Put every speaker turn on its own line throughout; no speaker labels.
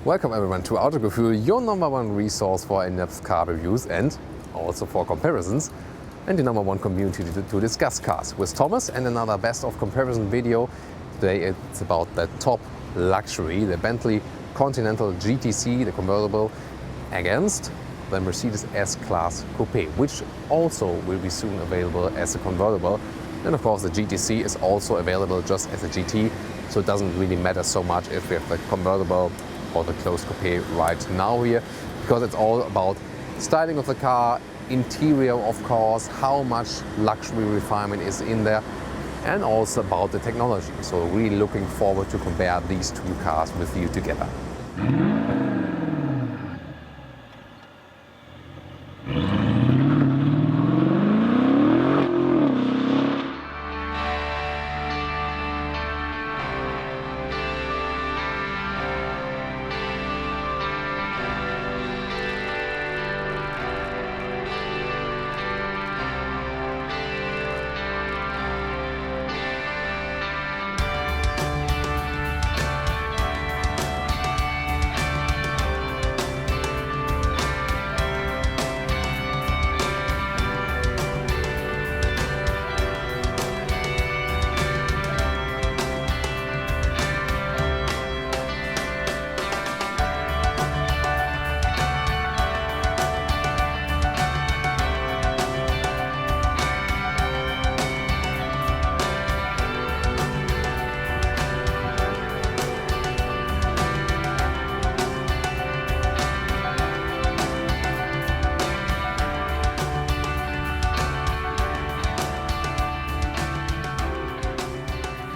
Welcome everyone to Autogefühl, your number one resource for in-depth car reviews and also for comparisons, and the number one community to discuss cars. With Thomas and another best of comparison video. Today it's about the top luxury, the Bentley Continental GTC, the convertible, against the Mercedes S-Class Coupé, which also will be soon available as a convertible. And of course the GTC is also available just as a GT, so it doesn't really matter so much if we have the convertible or the closed coupé right now here, because it's all about styling of the car, interior of course, how much luxury refinement is in there, and also about the technology. So really looking forward to compare these two cars with you together.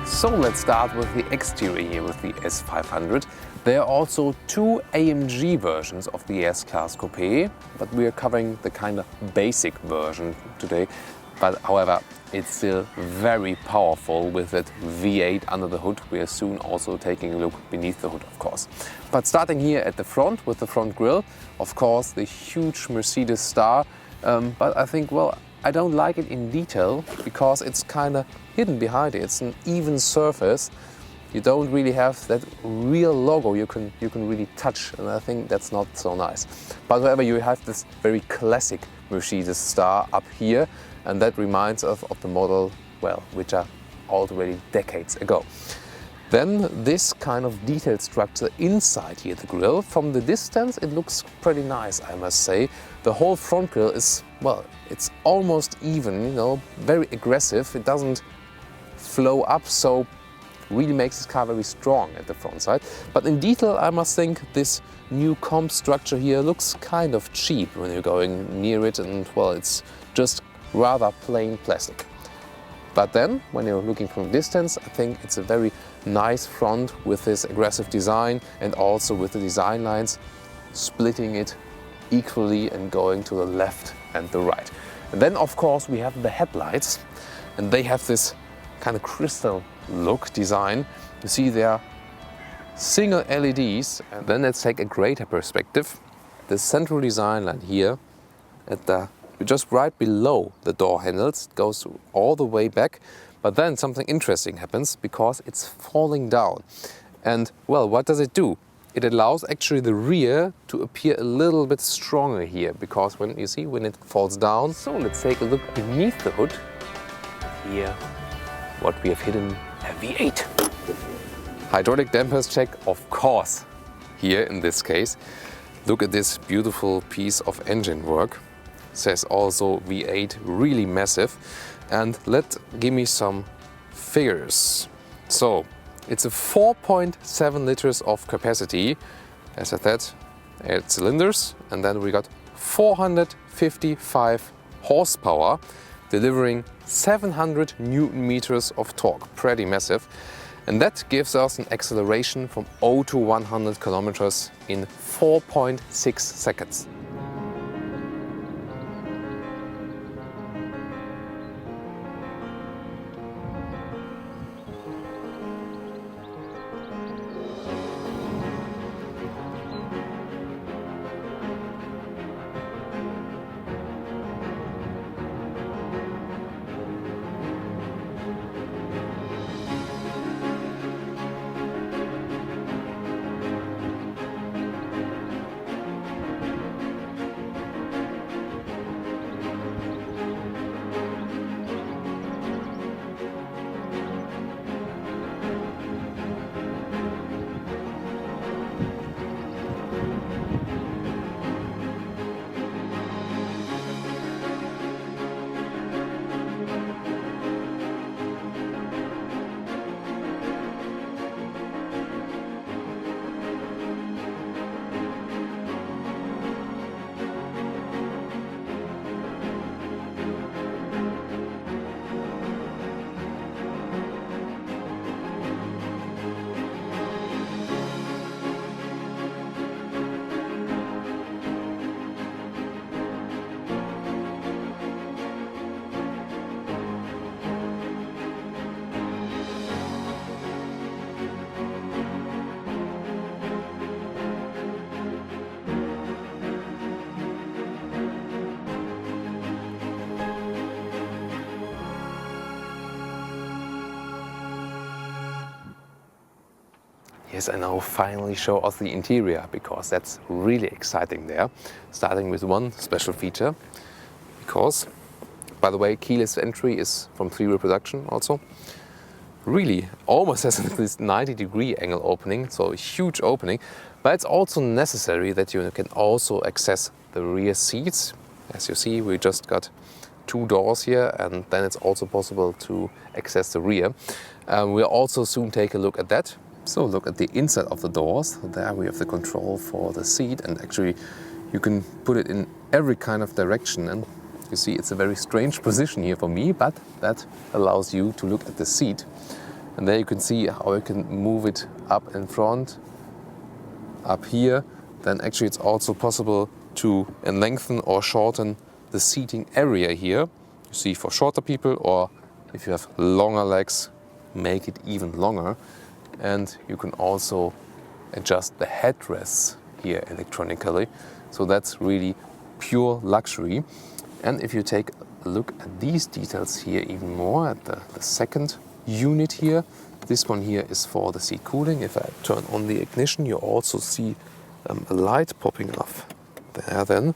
So let's start with the exterior here with the S500. There are also two AMG versions of the S-Class Coupé, but we are covering the kind of basic version today. But however, it's still very powerful with that V8 under the hood. We are soon also taking a look beneath the hood, of course. But starting here at the front with the front grille, of course the huge Mercedes star. But I think, well, I don't like it in detail because it's kind of hidden behind it. It's an even surface. You don't really have that real logo you can really touch, and I think that's not so nice. But however, you have this very classic Mercedes star up here, and that reminds us of the model, well, which are already decades ago. Then this kind of detailed structure inside here, the grille. From the distance it looks pretty nice, I must say. The whole front grille is, well, it's almost even, you know, very aggressive. It doesn't flow up, so really makes this car very strong at the front side. But in detail, I must think this new comp structure here looks kind of cheap when you're going near it, and well, it's just rather plain plastic. But then, when you're looking from a distance, I think it's a very nice front with this aggressive design, and also with the design lines splitting it equally and going to the left and the right. And then of course we have the headlights, and they have this kind of crystal look design. You see there are single LEDs, and then let's take a greater perspective. The central design line here at the just right below the door handles goes all the way back, but then something interesting happens because it's falling down. And well, what does it do? It allows actually the rear to appear a little bit stronger here, because when you see when it falls down. So let's take a look beneath the hood. Here, what we have hidden, a V8. Hydraulic dampers check, of course, here in this case. Look at this beautiful piece of engine work. Says also V8, really massive. And give me some figures. So it's a 4.7 liters of capacity, as I said, 8 cylinders, and then we got 455 horsepower, delivering 700 Newton meters of torque, pretty massive. And that gives us an acceleration from 0 to 100 kilometers in 4.6 seconds. Yes, I now finally show us the interior, because that's really exciting there. Starting with one special feature, because, by the way, keyless entry is from 3-wheel production also. Really almost has this 90-degree angle opening, so a huge opening. But it's also necessary that you can also access the rear seats. As you see, we just got 2 doors here, and then it's also possible to access the rear. We'll also soon take a look at that. So look at the inside of the doors. There we have the control for the seat, and actually you can put it in every kind of direction. And you see it's a very strange position here for me, but that allows you to look at the seat. And there you can see how you can move it up in front, up here. Then actually it's also possible to lengthen or shorten the seating area here. You see, for shorter people, or if you have longer legs, make it even longer. And you can also adjust the headrests here electronically. So that's really pure luxury. And if you take a look at these details here even more, at the second unit here, this one here is for the seat cooling. If I turn on the ignition, you also see a light popping off there then.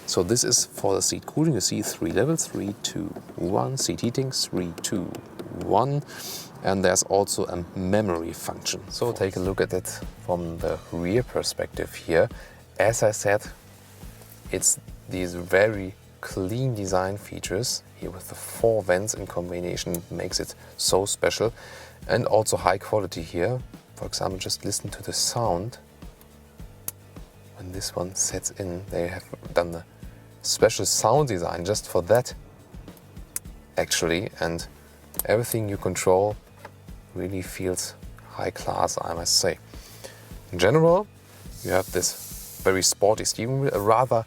So this is for the seat cooling. You see 3 levels, 3, 2, 1, seat heating, 3, 2, 1. And there's also a memory function. So take a look at it from the rear perspective here. As I said, it's these very clean design features here with the 4 vents in combination makes it so special, and also high quality here. For example, just listen to the sound. When this one sets in, they have done a special sound design just for that actually, and everything you control really feels high class, I must say. In general, you have this very sporty steering wheel, a rather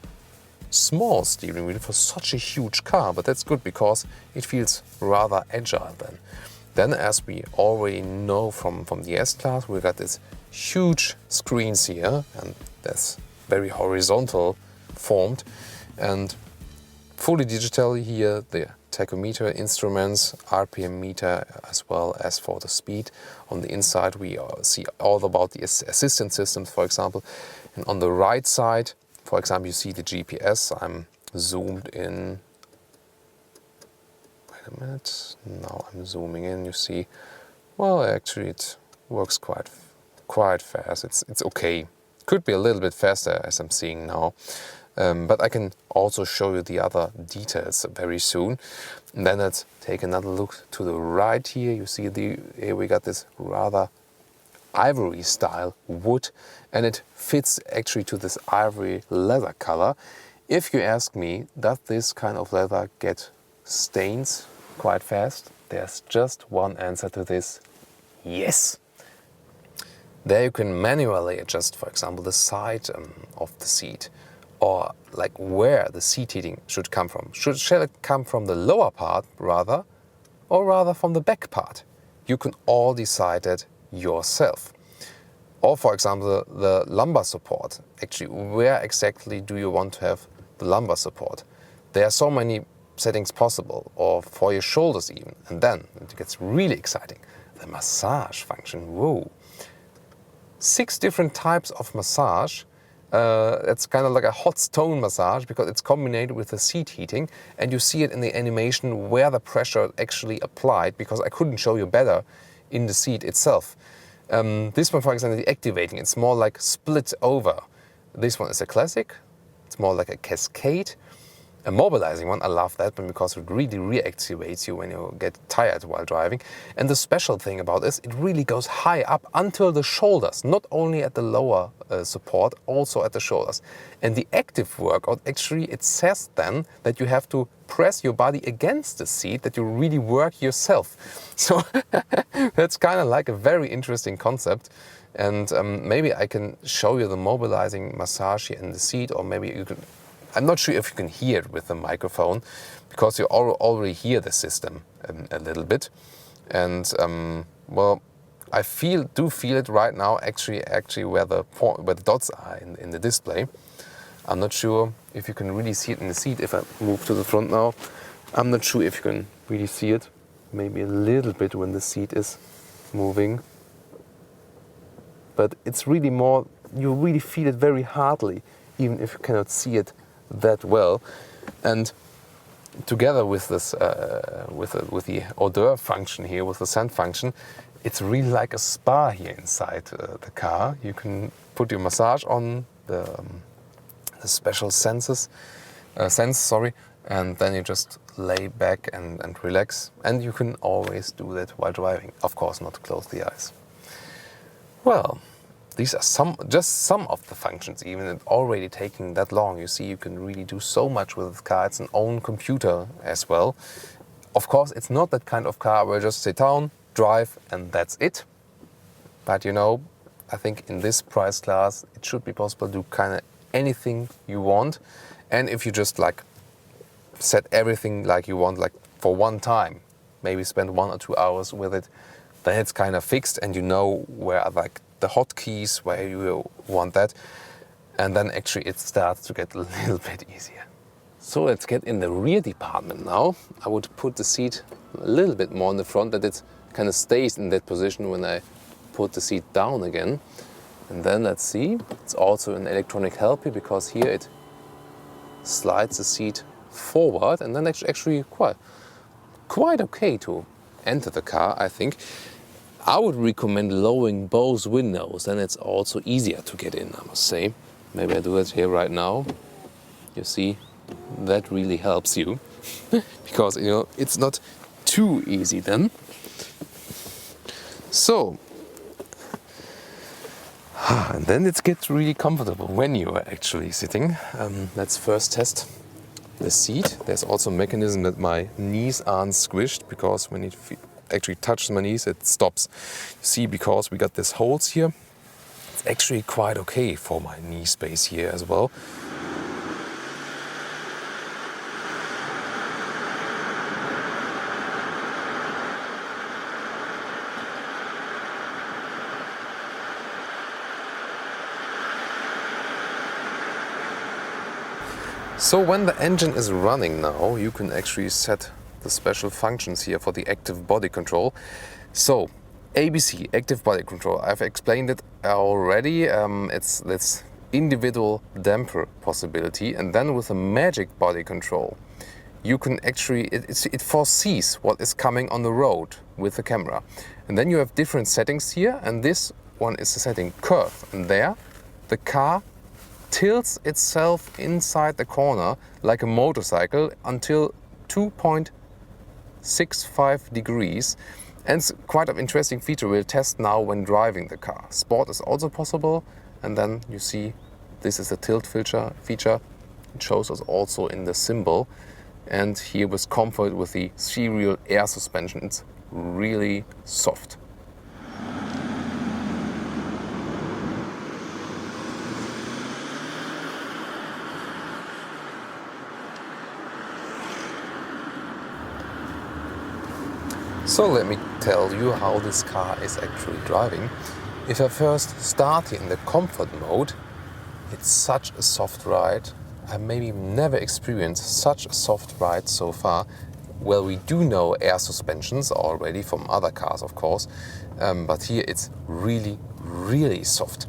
small steering wheel for such a huge car, but that's good because it feels rather agile then. Then, as we already know from the S-Class, we got this huge screens here, and that's very horizontal formed, and fully digital here, the tachometer instruments, RPM meter, as well as for the speed. On the inside we see all about the assistance systems, for example. And on the right side, for example, you see the GPS. I'm zoomed in. Wait a minute. Now I'm zooming in. You see, well, actually it works quite fast. It's okay. Could be a little bit faster, as I'm seeing now. But I can also show you the other details very soon. And then let's take another look to the right here. You see here we got this rather ivory style wood, and it fits actually to this ivory leather color. If you ask me, does this kind of leather get stains quite fast? There's just one answer to this: yes. There you can manually adjust, for example, the side of the seat, or like where the seat heating should come from. Shall it come from the lower part rather, or rather from the back part? You can all decide that yourself. Or for example, the lumbar support. Actually, where exactly do you want to have the lumbar support? There are so many settings possible, or for your shoulders even. And then it gets really exciting. The massage function, whoa. 6 different types of massage. It's kind of like a hot stone massage because it's combined with the seat heating, and you see it in the animation where the pressure actually applied, because I couldn't show you better in the seat itself. This one, for example, the activating, it's more like split over. This one is a classic. It's more like a cascade. A mobilizing one, I love that one because it really reactivates you when you get tired while driving. And the special thing about this, it really goes high up until the shoulders, not only at the lower support, also at the shoulders. And the active workout, actually, it says then that you have to press your body against the seat, that you really work yourself. So that's kind of like a very interesting concept. And maybe I can show you the mobilizing massage here in the seat, or maybe you can. I'm not sure if you can hear it with the microphone, because you already hear the system a little bit. And well, I do feel it right now, actually where the dots are in the display. I'm not sure if you can really see it in the seat. If I move to the front now, I'm not sure if you can really see it. Maybe a little bit when the seat is moving. but it's really more, you really feel it very hardly, even if you cannot see it that well. And together with this, with the odor function here, with the scent function, it's really like a spa here inside the car. You can put your massage on the special scents, and then you just lay back and relax. And you can always do that while driving. Of course, not close the eyes. Well, these are just some of the functions. Even it already taking that long, you see, you can really do so much with the car. It's an own computer as well. Of course, it's not that kind of car where you just sit down, drive, and that's it. But you know, I think in this price class, it should be possible to do kind of anything you want. And if you just like set everything like you want, like for one time, maybe spend 1 or 2 hours with it, then it's kind of fixed and you know where are like the hotkeys, where you want that. And then actually it starts to get a little bit easier. So let's get in the rear department now. I would put the seat a little bit more in the front, that it kind of stays in that position when I put the seat down again. And then let's see, it's also an electronic helper, because here it slides the seat forward, and then actually quite okay to enter the car, I think. I would recommend lowering both windows, then it's also easier to get in, I must say. Maybe I do it here right now. You see, that really helps you because you know it's not too easy then. So, and then it gets really comfortable when you are actually sitting. Let's first test the seat. There's also a mechanism that my knees aren't squished, because when it actually touches my knees, it stops. You see, because we got these holes here, it's actually quite okay for my knee space here as well. So when the engine is running now, you can actually set the special functions here for the active body control. So ABC, active body control, I've explained it already. It's this individual damper possibility, and then with a magic body control, you can actually, it foresees what is coming on the road with the camera. And then you have different settings here, and this one is the setting curve, and there the car tilts itself inside the corner like a motorcycle until 2.65 degrees. And it's quite an interesting feature we'll test now when driving the car. Sport is also possible, and then you see this is the tilt feature. It shows us also in the symbol. And here with comfort with the serial air suspension, it's really soft. So let me tell you how this car is actually driving. If I first start here in the comfort mode, it's such a soft ride. I maybe never experienced such a soft ride so far. Well, we do know air suspensions already from other cars, of course, but here it's really, really soft.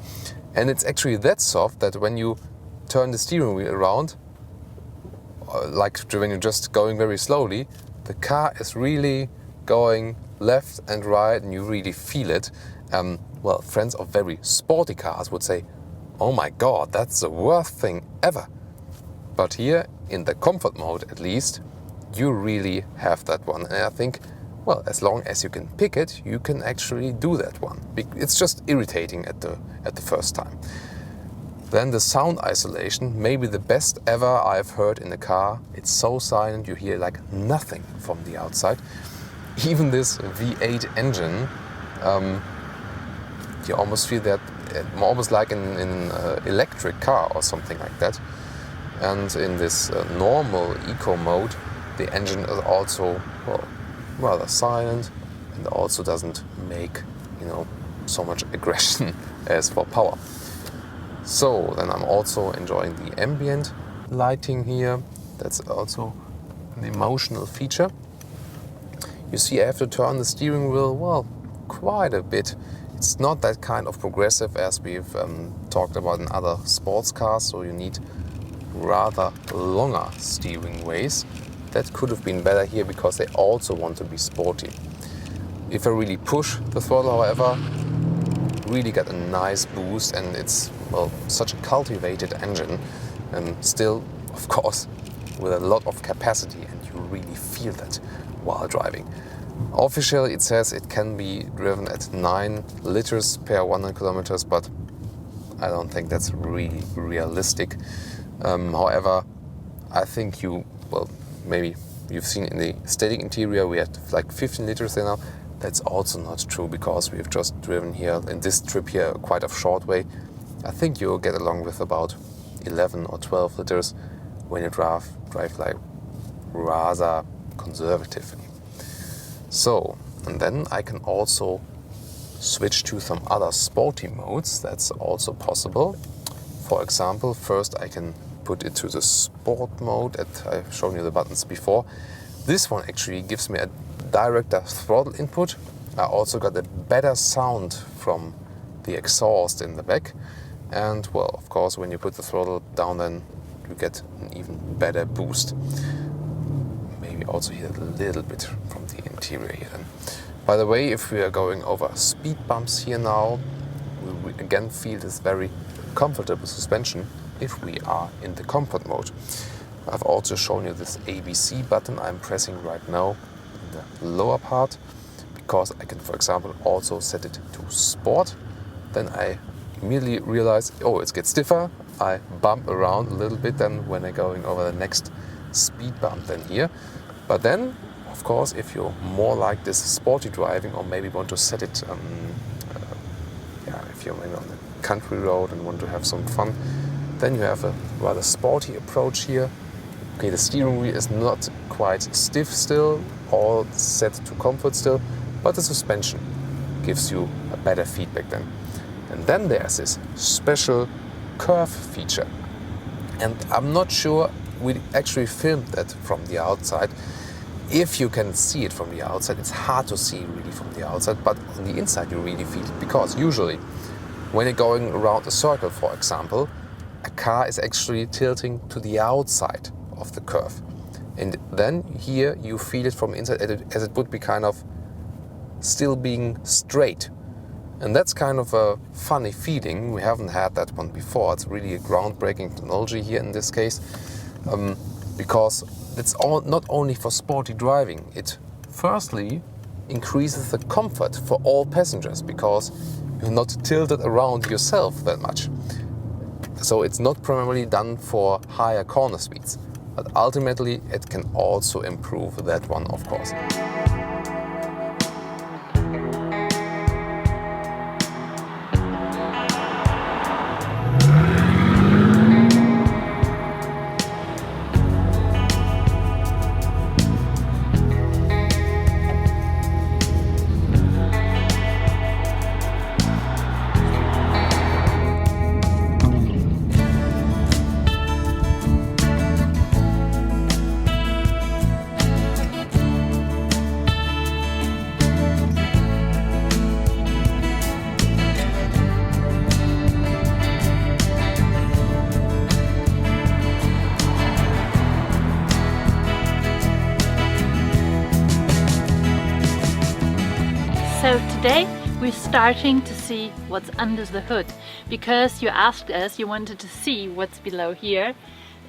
And it's actually that soft that when you turn the steering wheel around, like when you're just going very slowly, the car is really going left and right, and you really feel it. Well, friends of very sporty cars would say, oh my god, that's the worst thing ever. But here, in the comfort mode at least, you really have that one. And I think, well, as long as you can pick it, you can actually do that one. It's just irritating at the first time. Then the sound isolation, maybe the best ever I've heard in the car. It's so silent, you hear like nothing from the outside. Even this V8 engine, you almost feel that, almost like in an electric car or something like that. And in this normal eco mode, the engine is also, well, rather silent, and also doesn't make, so much aggression as for power. So then I'm also enjoying the ambient lighting here. That's also an emotional feature. You see, I have to turn the steering wheel, well, quite a bit It's not that kind of progressive as we've talked about in other sports cars, so you need rather longer steering ways. That could have been better here because they also want to be sporty. If I really push the throttle, however, really get a nice boost, and it's, well, such a cultivated engine, still, of course, with a lot of capacity, and you really feel that while driving. Officially it says it can be driven at 9 liters per 100 kilometers, but I don't think that's really realistic. However, I think maybe you've seen in the static interior we had like 15 liters there now. That's also not true because we've just driven here in this trip here quite a short way. I think you'll get along with about 11 or 12 liters when you drive like rather conservatively. So, and then I can also switch to some other sporty modes. That's also possible. For example, first I can put it to the sport mode. I've shown you the buttons before. This one actually gives me a director throttle input. I also got a better sound from the exhaust in the back. And well, of course, when you put the throttle down, then you get an even better boost. Maybe also hear a little bit from the interior here then. By the way, if we are going over speed bumps here now, we again feel this very comfortable suspension if we are in the comfort mode. I've also shown you this ABC button I'm pressing right now in the lower part, because I can, for example, also set it to sport. Then I immediately realize, oh, it gets stiffer. I bump around a little bit then when I'm going over the next speed bump than here. But then, of course, if you're more like this sporty driving, or maybe want to set it, if you're maybe on the country road and want to have some fun, then you have a rather sporty approach here. Okay, the steering wheel is not quite stiff still, all set to comfort still, but the suspension gives you a better feedback then. And then there's this special curve feature. And I'm not sure we actually filmed that from the outside. If you can see it from the outside, it's hard to see really from the outside, but on the inside you really feel it, because usually when you're going around a circle, for example, a car is actually tilting to the outside of the curve. And then here you feel it from inside as it would be kind of still being straight. And that's kind of a funny feeling. We haven't had that one before. It's really a groundbreaking technology here in this case, because it's not only for sporty driving. It firstly increases the comfort for all passengers, because you're not tilted around yourself that much. So it's not primarily done for higher corner speeds, but ultimately it can also improve that one, of course.
So today we're starting to see what's under the hood, because you asked us, you wanted to see what's below here.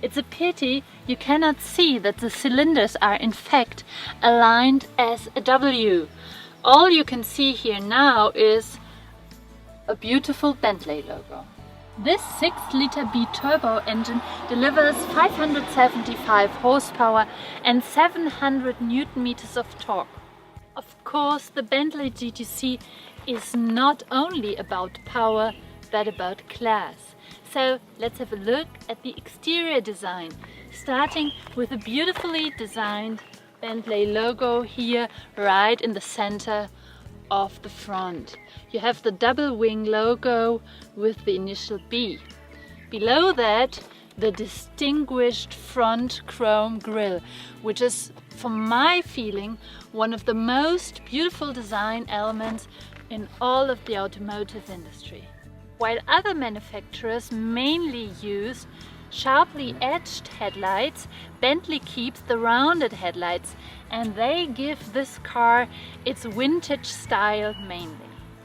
It's a pity you cannot see that the cylinders are in fact aligned as a W. All you can see here now is a beautiful Bentley logo. This 6-liter B-turbo engine delivers 575 horsepower and 700 Newton-meters of torque. Of course, the Bentley GTC is not only about power, but about class. So let's have a look at the exterior design, starting with a beautifully designed Bentley logo here right in the center of the front. You have the double wing logo with the initial B. Below that, the distinguished front chrome grille, which is, from my feeling, one of the most beautiful design elements in all of the automotive industry. While other manufacturers mainly use sharply edged headlights, Bentley keeps the rounded headlights, and they give this car its vintage style mainly.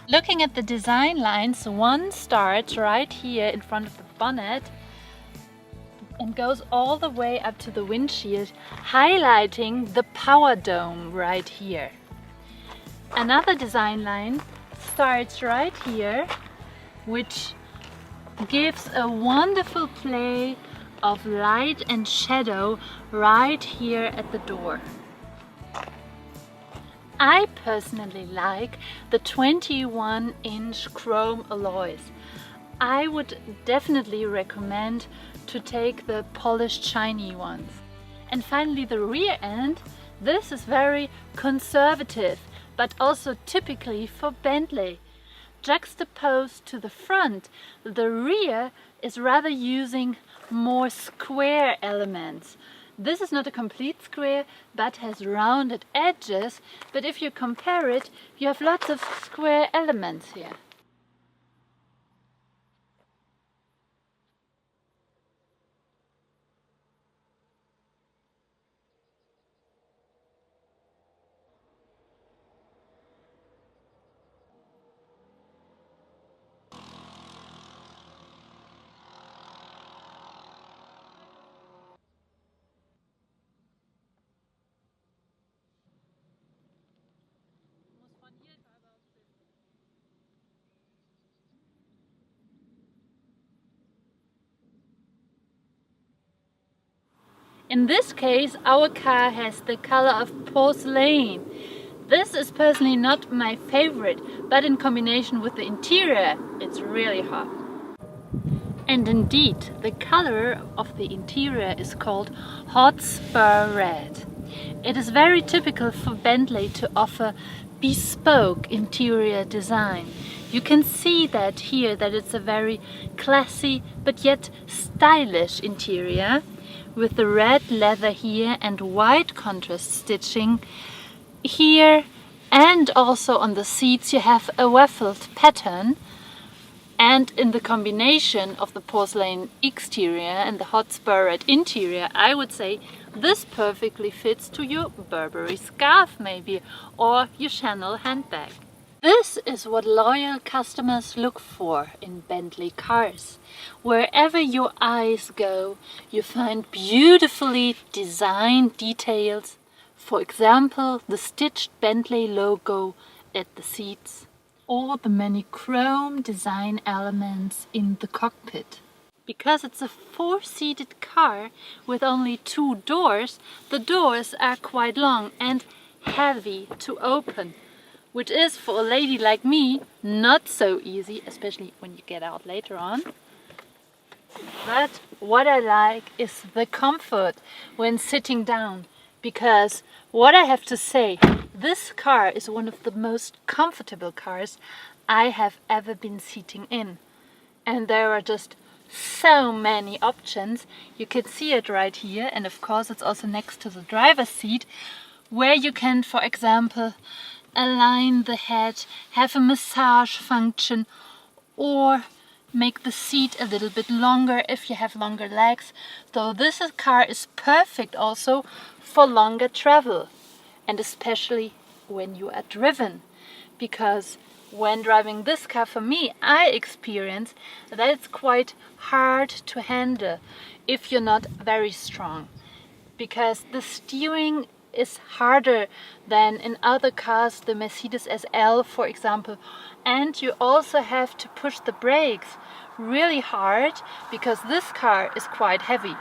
Looking at the design lines, one starts right here in front of the bonnet and goes all the way up to the windshield, highlighting the power dome right here. Another design line starts right here, which gives a wonderful play of light and shadow right here at the door. I personally like the 21-inch chrome alloys. I would definitely recommend to take the polished shiny ones. And finally the rear end. This is very conservative, but also typically for Bentley. Juxtaposed to the front, the rear is rather using more square elements. This is not a complete square, but has rounded edges, but if you compare it, you have lots of square elements here. In this case, our car has the color of porcelain. This is personally not my favorite, but in combination with the interior, it's really hot. And indeed, the color of the interior is called Hotspur Red. It is very typical for Bentley to offer bespoke interior design. You can see that here, that it's a very classy but yet stylish interior, with the red leather here and white contrast stitching here, and also on the seats you have a waffled pattern. And in the combination of the porcelain exterior and the Hotspur Red interior, I would say this perfectly fits to your Burberry scarf maybe, or your Chanel handbag. This is what loyal customers look for in Bentley cars. Wherever your eyes go, you find beautifully designed details. For example, the stitched Bentley logo at the seats, or the many chrome design elements in the cockpit. Because it's a four-seated car with only two doors, the doors are quite long and heavy to open, which is for a lady like me not so easy, especially when you get out later on. But what I like is the comfort when sitting down, because what I have to say, this car is one of the most comfortable cars I have ever been sitting in. And there are just so many options. You can see it right here, and of course it's also next to the driver's seat, where you can, for example, align the head, have a massage function, or make the seat a little bit longer if you have longer legs. So this car is perfect also for longer travel, and especially when you are driven, because when driving this car, for me, I experience that it's quite hard to handle if you're not very strong, because the steering is harder than in other cars, the Mercedes SL for example, and you also have to push the brakes really hard because this car is quite heavy.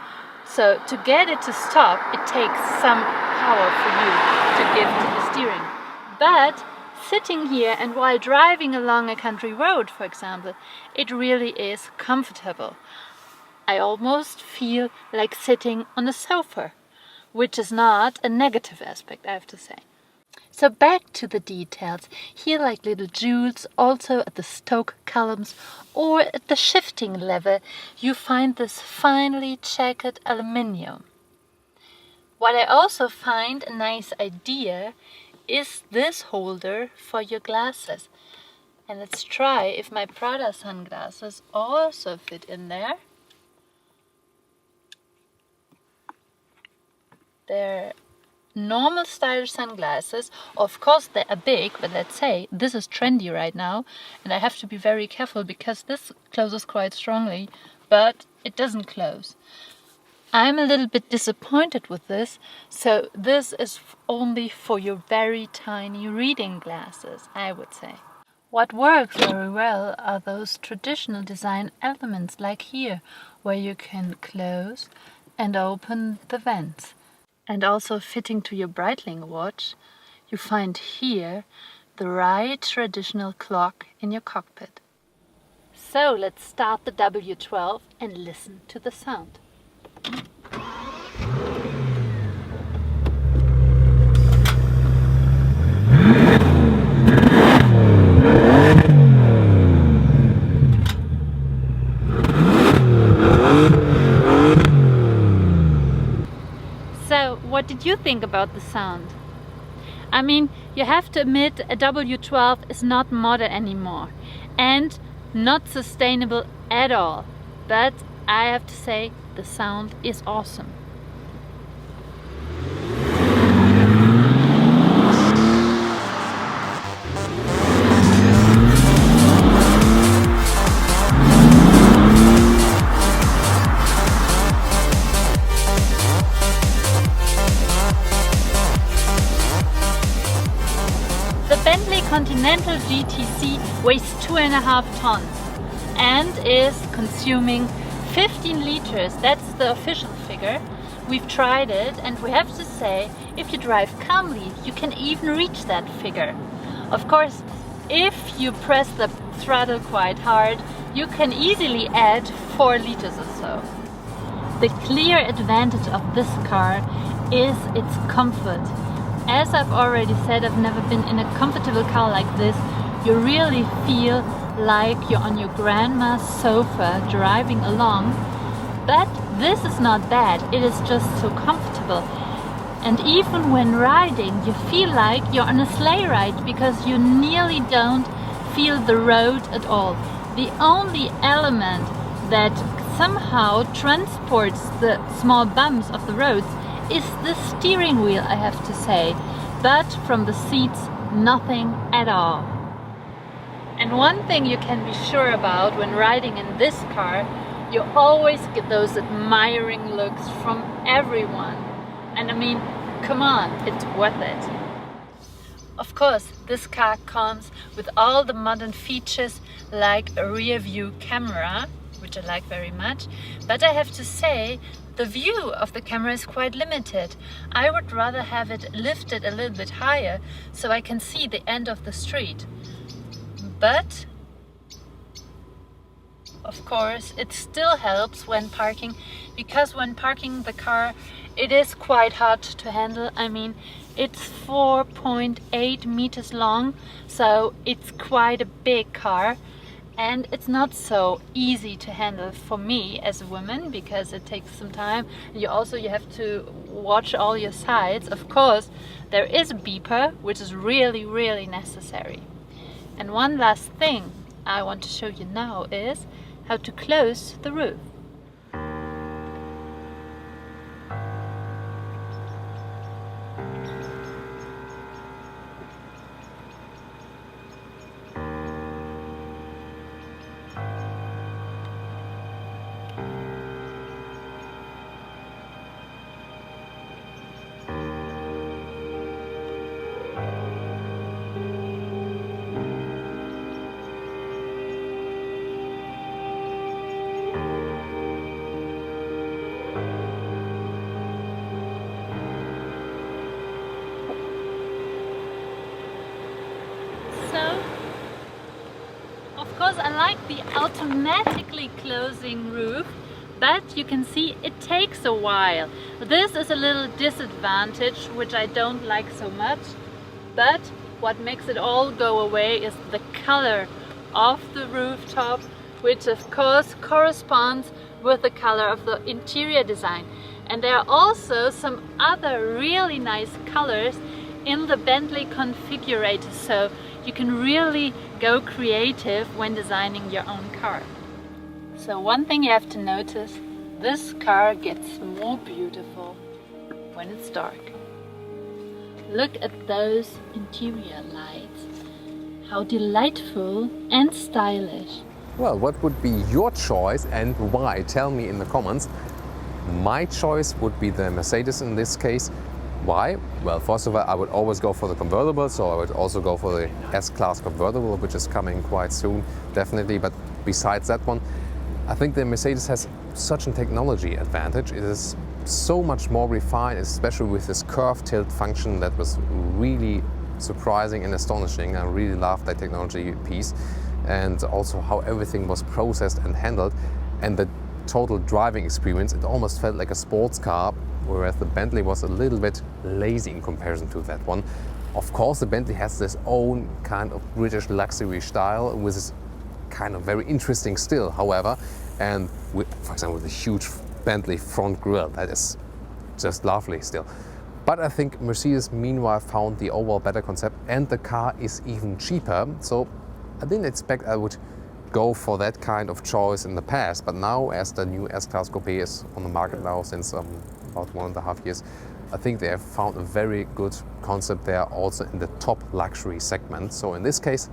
So to get it to stop, it takes some power for you to give to the steering. But sitting here and while driving along a country road, for example, it really is comfortable. I almost feel like sitting on a sofa, which is not a negative aspect, I have to say. So back to the details. Here, like little jewels, also at the stoke columns or at the shifting lever, you find this finely checkered aluminium. What I also find a nice idea is this holder for your glasses. And let's try if my Prada sunglasses also fit in there. They're normal style sunglasses. Of course they are big, but let's say this is trendy right now and I have to be very careful because this closes quite strongly, but it doesn't close. I'm a little bit disappointed with this, so this is only for your very tiny reading glasses, I would say. What works very well are those traditional design elements like here, where you can close and open the vents. And also fitting to your Breitling watch, you find here the right traditional clock in your cockpit. So let's start the W12 and listen to the sound. So, what did you think about the sound? I mean, you have to admit a W12 is not modern anymore and not sustainable at all. But I have to say, the sound is awesome. The Bentley Continental GTC weighs 2.5 tons and is consuming 15 liters. That's the official figure. We've tried it and we have to say, if you drive calmly, you can even reach that figure. Of course, if you press the throttle quite hard, you can easily add 4 liters or so. The clear advantage of this car is its comfort. As I've already said, I've never been in a comfortable car like this. You really feel like you're on your grandma's sofa driving along. But this is not bad, it is just so comfortable. And even when riding, you feel like you're on a sleigh ride because you nearly don't feel the road at all. The only element that somehow transports the small bumps of the roads is the steering wheel, I have to say, but from the seats, nothing at all. And one thing you can be sure about when riding in this car, you always get those admiring looks from everyone. And I mean, come on, it's worth it. Of course, this car comes with all the modern features like a rear view camera, which I like very much, but I have to say, the view of the camera is quite limited. I would rather have it lifted a little bit higher so I can see the end of the street. But of course it still helps when parking, because when parking the car it is quite hard to handle. I mean, it's 4.8 meters long, so it's quite a big car. And it's not so easy to handle for me as a woman because it takes some time. You have to watch all your sides. Of course, there is a beeper, which is really, really necessary. And one last thing I want to show you now is how to close the roof. Of course, I like the automatically closing roof, but you can see it takes a while. This is a little disadvantage, which I don't like so much, but what makes it all go away is the color of the rooftop, which of course corresponds with the color of the interior design. And there are also some other really nice colors in the Bentley configurator, so you can really go creative when designing your own car. So one thing you have to notice, this car gets more beautiful when it's dark. Look at those interior lights. How delightful and stylish.
Well, what would be your choice and why? Tell me in the comments. My choice would be the Mercedes in this case. Why? Well, first of all, I would always go for the convertible, so I would also go for the S-Class convertible, which is coming quite soon, definitely. But besides that one, I think the Mercedes has such a technology advantage. It is so much more refined, especially with this curve tilt function that was really surprising and astonishing. I really loved that technology piece, and also how everything was processed and handled, and the total driving experience. It almost felt like a sports car, whereas the Bentley was a little bit lazy in comparison to that one. Of course, the Bentley has this own kind of British luxury style, which is kind of very interesting still, however, and with, for example, with a huge Bentley front grille, that is just lovely still. But I think Mercedes meanwhile found the overall better concept, and the car is even cheaper, so I didn't expect I would go for that kind of choice in the past, but now as the new S-Class Coupé is on the market now since about 1.5 years, I think they have found a very good concept there also in the top luxury segment. So in this case,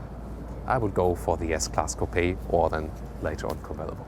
I would go for the S-Class Coupé or then later on convertible.